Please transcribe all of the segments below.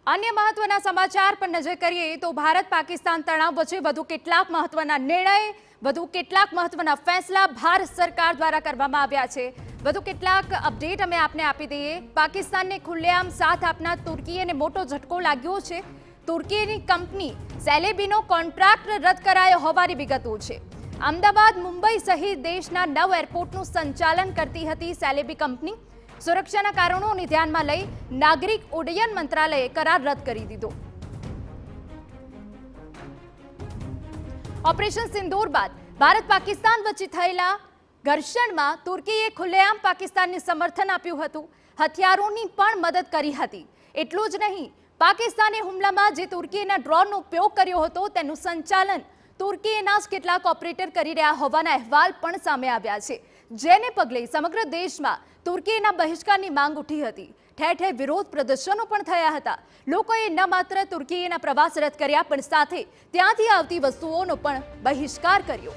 अन्य महत्वना समाचार पर नजर करिए तो भारत पाकिस्तान तणाव वच्चे વધુ કેટલાક મહત્વના નિર્ણય વધુ કેટલાક મહત્વના ફેસલા ભારત સરકાર દ્વારા કરવામાં આવ્યા છે। વધુ કેટલાક અપડેટ અમે આપને આપી દઈએ। પાકિસ્તાનને ખુલ્લેઆમ સાથ આપનાર તુર્કીને મોટો ઝટકો લાગ્યો છે। તુર્કીની કંપની સેલેબીનો કોન્ટ્રાક્ટ રદ કરાયો હોવાની વિગતો છે। અમદાવાદ મુંબઈ સહિત દેશના 9 એરપોર્ટનું સંચાલન કરતી હતી સેલેબી કંપની। સુરક્ષાના કારણોને ધ્યાનમાં લઈ નાગરિક ઉડ્ડયન મંત્રાલયે કરાર રદ કરી દીધો। ઓપરેશન સિંદૂર બાદ ભારત પાકિસ્તાન વચ્ચે થયેલા ઘર્ષણમાં તુર્કીએ ખુલ્લેઆમ પાકિસ્તાનને સમર્થન આપ્યું હતું, હથિયારોની પણ મદદ કરી હતી। એટલું જ નહીં, પાકિસ્તાને હુમલામાં જે તુર્કીના ડ્રોનનો ઉપયોગ કર્યો હતો તેનું સંચાલન તુર્કીના જ કેટલાક ઓપરેટર કરી રહ્યા હોવાના અહેવાલ પણ સામે આવ્યા છે, જેને પગલે સમગ્ર દેશમાં તુર્કીના બહિષ્કારની માંગ ઉઠી હતી। ઠેર ઠેર વિરોધ પ્રદર્શનો પણ થયા હતા। લોકોએ ન માત્ર તુર્કીના પ્રવાસ રદ કર્યા પણ સાથે ત્યાંથી આવતી વસ્તુઓનો પણ બહિષ્કાર કર્યો।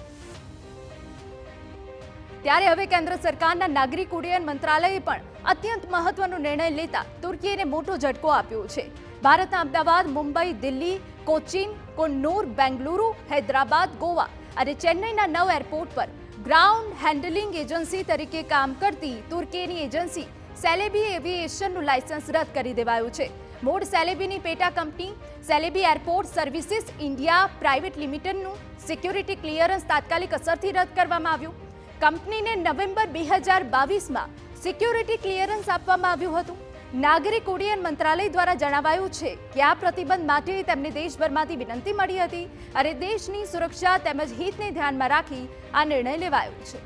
ત્યારે હવે કેન્દ્ર સરકારના નાગરિક ઉડ્ડયન મંત્રાલયે પણ અત્યંત મહત્વનો નિર્ણય લેતા તુર્કીને મોટો ઝટકો આપ્યો છે। ભારતના અમદાવાદ, મુંબઈ, દિલ્હી, કોચીન, કુન્નૂર, બેંગલુરુ, હૈદરાબાદ, ગોવા અને ચેન્નઈના 9 એરપોર્ટ પર ગ્રાઉન્ડ હેન્ડલિંગ એજન્સી તરીકે કામ કરતી તુર્કીની એજન્સી સેલેબી એવિએશનનું લાયસન્સ રદ કરી દેવાયું છે। મૂળ સેલેબીની પેટા કંપની Celebi airport services India private લિમિટેડનું સિક્યુરિટી ક્લિયરન્સ તાત્કાલિક અસરથી રદ કરવામાં આવ્યું। કંપનીને નવેમ્બર 2022માં સિક્યુરિટી ક્લિયરન્સ આપવામાં આવ્યું હતું। નાગરિક ઉડ્ડયન મંત્રાલય દ્વારા જણાવાયું છે કે આ પ્રતિબંધ માટે તેમને દેશભરમાંથી વિનંતી મળી હતી અને દેશની સુરક્ષા તેમજ હિતને ધ્યાનમાં રાખી આ નિર્ણય લેવાયો છે।